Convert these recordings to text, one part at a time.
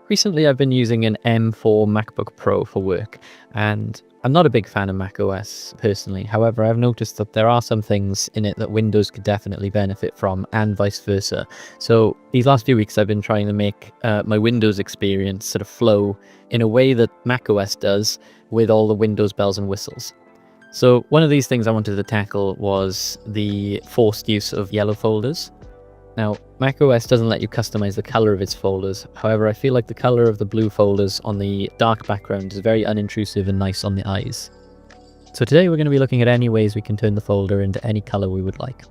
Recently, I've been using an M4 MacBook Pro for work, and I'm not a big fan of macOS personally. However, I've noticed that there are some things in it that Windows could definitely benefit from, and vice versa. So these last few weeks, I've been trying to make my Windows experience sort of flow in a way that macOS does with all the Windows bells and whistles. So one of these things I wanted to tackle was the forced use of yellow folders. Now, macOS doesn't let you customize the color of its folders. However, I feel like the color of the blue folders on the dark background is very unintrusive and nice on the eyes. So today we're going to be looking at any ways we can turn the folder into any color we would like.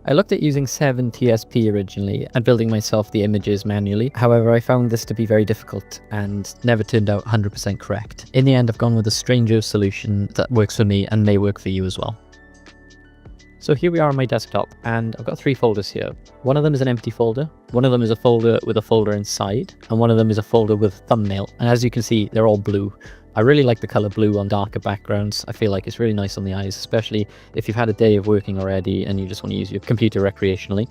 I looked at using 7TSP originally and building myself the images manually. However, I found this to be very difficult and never turned out 100% correct. In the end, I've gone with a Stranger solution that works for me and may work for you as well. So here we are on my desktop, and I've got 3 folders here. One of them is an empty folder, one of them is a folder with a folder inside, and one of them is a folder with a thumbnail. And as you can see, they're all blue. I really like the color blue on darker backgrounds. I feel like it's really nice on the eyes, especially if you've had a day of working already and you just want to use your computer recreationally.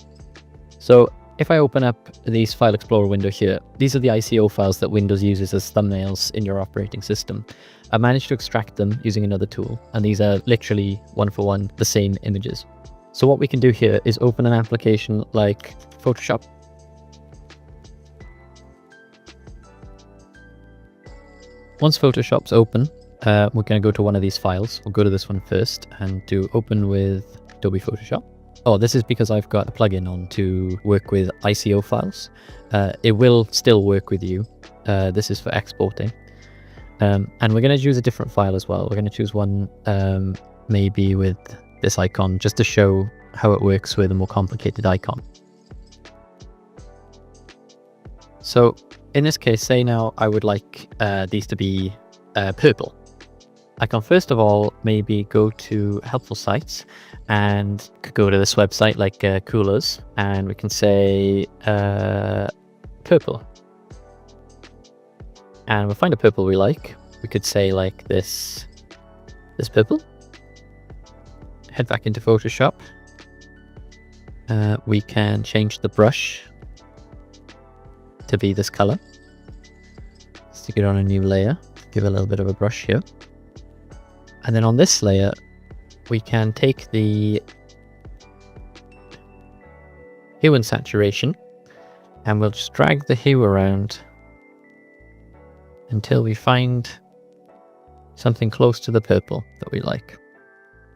So if I open up this File Explorer window here, these are the ICO files that Windows uses as thumbnails in your operating system. I managed to extract them using another tool, and these are literally one for one the same images. So what we can do here is open an application like Photoshop. Once Photoshop's open, we're going to go to one of these files. We'll go to this one first and do open with Adobe Photoshop. Oh, this is because I've got a plugin on to work with ICO files. It will still work with you. This is for exporting. And we're going to choose a different file as well. We're going to choose one maybe with this icon, just to show how it works with a more complicated icon. So in this case, say now I would like these to be purple. I can first of all maybe go to helpful sites and go to this website like Coolers, and we can say purple. And we'll find a purple we like. We could say like this purple. Head back into Photoshop. We can change the brush to be this color. Stick it on a new layer. Give it a little bit of a brush here. And then on this layer, we can take the hue and saturation, and we'll just drag the hue around until we find something close to the purple that we like.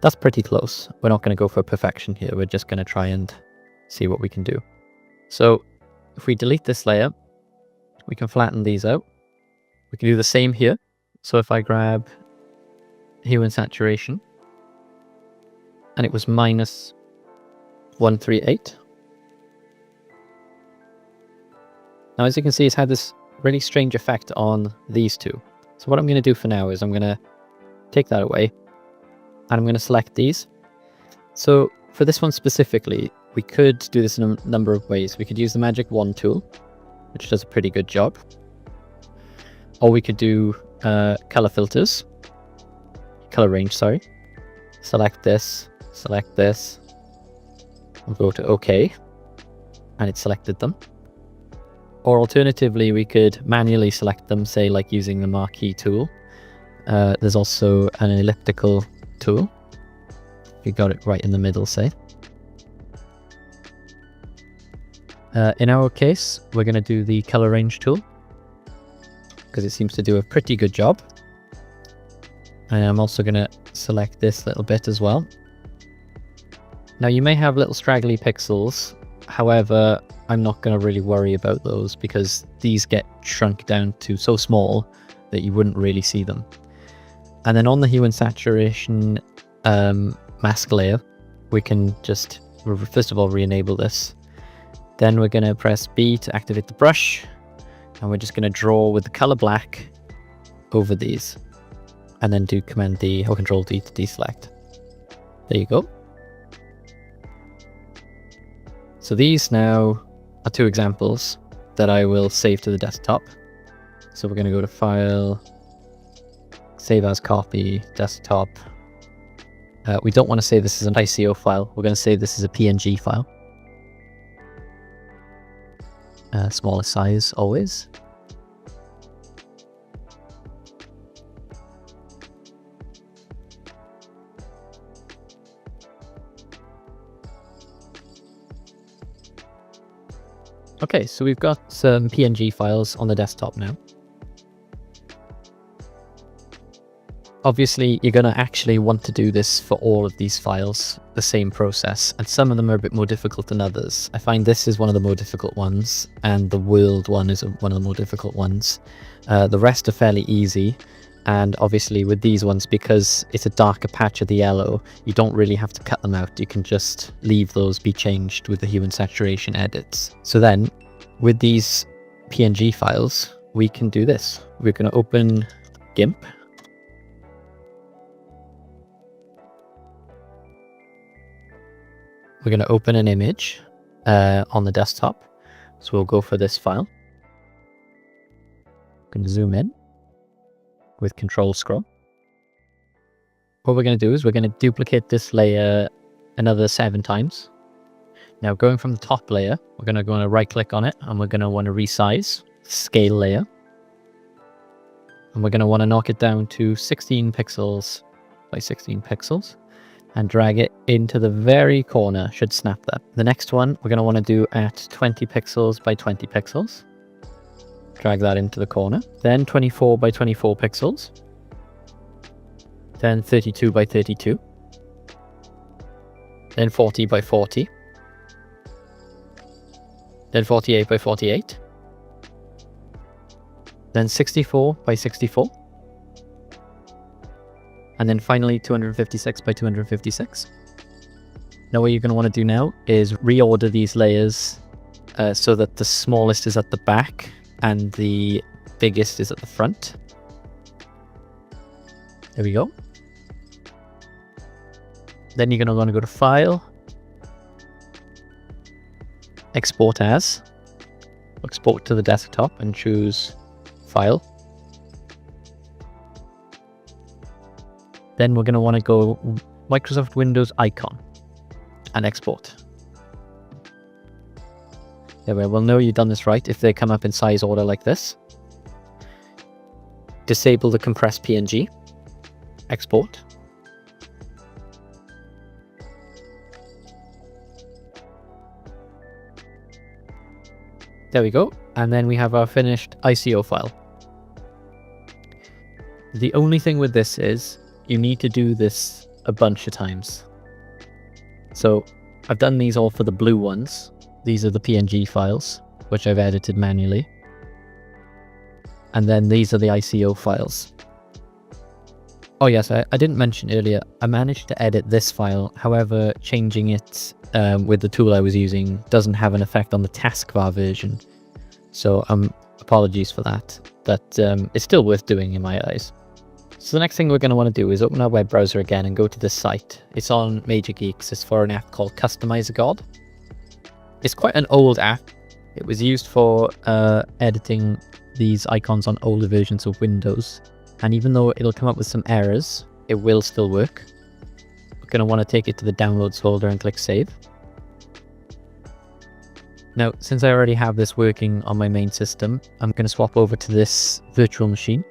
That's pretty close. We're not going to go for perfection here. We're just going to try and see what we can do. So if we delete this layer, we can flatten these out. We can do the same here. So if I grab hue and saturation, and it was -138. Now, as you can see, it's had this really strange effect on these two. So what I'm going to do for now is I'm going to take that away, and I'm going to select these. So for this one specifically, we could do this in a number of ways. We could use the Magic Wand tool, which does a pretty good job. Or we could do color filters. Color range, sorry. Select this, and go to OK, and it selected them. Or alternatively, we could manually select them, say like using the marquee tool. There's also an elliptical tool. You got it right in the middle, say. In our case, we're going to do the color range tool because it seems to do a pretty good job. And I'm also going to select this little bit as well. Now you may have little straggly pixels. However, I'm not going to really worry about those because these get shrunk down to so small that you wouldn't really see them. And then on the hue and saturation mask layer, we can just first of all re-enable this. Then we're going to press B to activate the brush, and we're just going to draw with the color black over these, and then do Command D or Control D to deselect. There you go. So these now are 2 examples that I will save to the desktop. So we're going to go to File, Save as Copy, Desktop. We don't want to save this as an ICO file. We're going to save this as a PNG file. Smaller size always. Okay, so we've got some PNG files on the desktop now. Obviously, you're going to actually want to do this for all of these files, the same process, and some of them are a bit more difficult than others. I find this is one of the more difficult ones, and the world one is one of the more difficult ones. The rest are fairly easy, and obviously with these ones, because it's a darker patch of the yellow, you don't really have to cut them out. You can just leave those be changed with the hue and saturation edits. So then, with these PNG files, we can do this. We're going to open GIMP. We're going to open an image on the desktop. So we'll go for this file. I'm going to zoom in with Control Scroll. What we're going to do is we're going to duplicate this layer another 7 times. Now going from the top layer, we're going to go and right click on it, and we're going to want to resize scale layer. And we're going to want to knock it down to 16 pixels by 16 pixels. And drag it into the very corner, should snap that. The next one we're going to want to do at 20 pixels by 20 pixels. Drag that into the corner. Then 24 by 24 pixels. Then 32 by 32. Then 40 by 40. Then 48 by 48. Then 64 by 64. And then finally 256 by 256. Now what you're going to want to do now is reorder these layers so that the smallest is at the back and the biggest is at the front. There we go. Then you're going to want to go to File, Export As, export to the desktop and choose File. Then we're going to want to go Microsoft Windows icon and export. There we are. We'll know you've done this right if they come up in size order like this. Disable the compressed PNG. Export. There we go. And then we have our finished ICO file. The only thing with this is you need to do this a bunch of times. So I've done these all for the blue ones. These are the PNG files, which I've edited manually. And then these are the ICO files. Oh yes, I didn't mention earlier, I managed to edit this file. However, changing it with the tool I was using doesn't have an effect on the taskbar version. So apologies for that. But it's still worth doing in my eyes. So the next thing we're going to want to do is open our web browser again and go to this site. It's on Major Geeks. It's for an app called Customizer God. It's quite an old app. It was used for editing these icons on older versions of Windows. And even though it'll come up with some errors, it will still work. We're going to want to take it to the Downloads folder and click Save. Now, since I already have this working on my main system, I'm going to swap over to this virtual machine.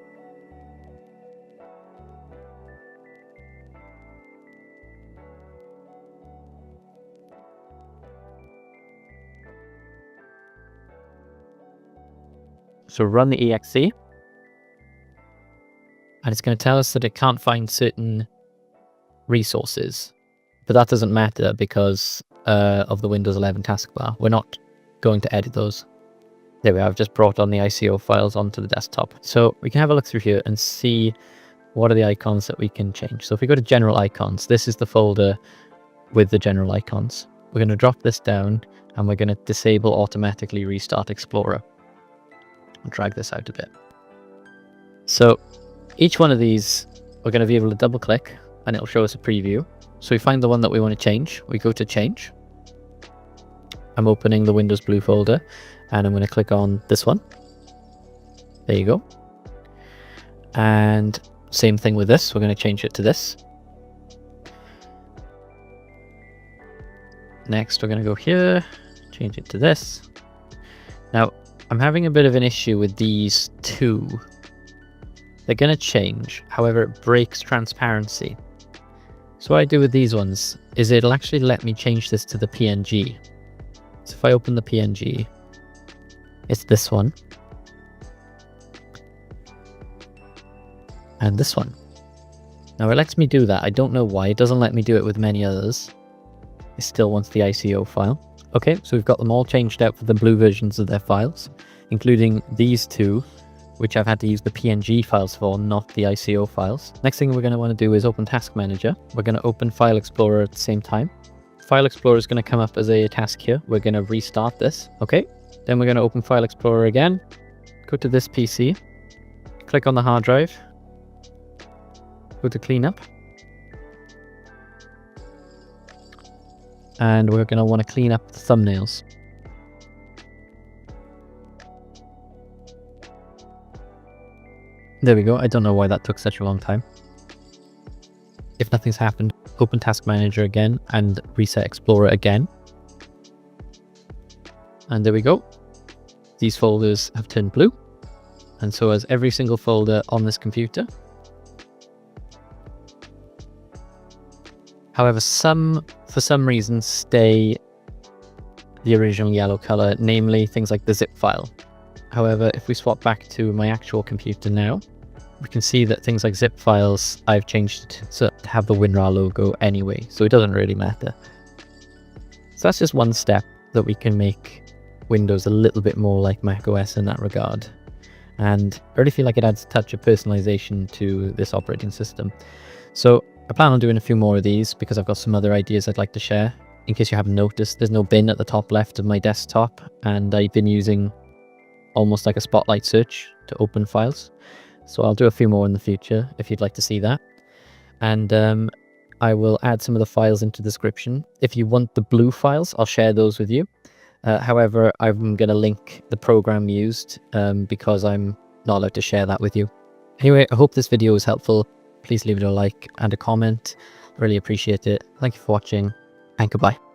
So run the exe, and it's going to tell us that it can't find certain resources, but that doesn't matter because of the Windows 11 taskbar. We're not going to edit those. There we are. I've just brought on the ICO files onto the desktop. So we can have a look through here and see what are the icons that we can change. So if we go to General Icons, this is the folder with the general icons. We're going to drop this down and we're going to disable Automatically Restart Explorer. I'll drag this out a bit. So each one of these, we're going to be able to double click and it'll show us a preview. So we find the one that we want to change. We go to Change. I'm opening the Windows Blue folder and I'm going to click on this one. There you go. And same thing with this. We're going to change it to this. Next, we're going to go here, change it to this. Now, I'm having a bit of an issue with these two. They're going to change, however, it breaks transparency. So what I do with these ones is it'll actually let me change this to the PNG. So if I open the PNG, It's this one. And this one. Now it lets me do that. I don't know why. It doesn't let me do it with many others. It still wants the ICO file. Okay, so we've got them all changed out for the blue versions of their files, including these two, which I've had to use the PNG files for, not the ICO files. Next thing we're going to want to do is open Task Manager. We're going to open File Explorer at the same time. File Explorer is going to come up as a task here. We're going to restart this. Okay, then we're going to open File Explorer again. Go to this PC. Click on the hard drive. Go to Cleanup. And we're going to want to clean up the thumbnails. There we go. I don't know why that took such a long time. If nothing's happened, open Task Manager again and reset Explorer again. And there we go. These folders have turned blue. And so has every single folder on this computer. However, some, for some reason, stay the original yellow color, namely things like the zip file. However, if we swap back to my actual computer now, we can see that things like zip files, I've changed to have the WinRAR logo anyway, so it doesn't really matter. So that's just one step that we can make Windows a little bit more like macOS in that regard. And I really feel like it adds a touch of personalization to this operating system. So I plan on doing a few more of these because I've got some other ideas I'd like to share. In case you haven't noticed, there's no bin at the top left of my desktop, and I've been using almost like a spotlight search to open files. So I'll do a few more in the future if you'd like to see that. And I will add some of the files into the description. If you want the blue files, I'll share those with you. However, I'm going to link the program used because I'm not allowed to share that with you. Anyway, I hope this video was helpful. Please leave it a like and a comment. I really appreciate it. Thank you for watching, and goodbye.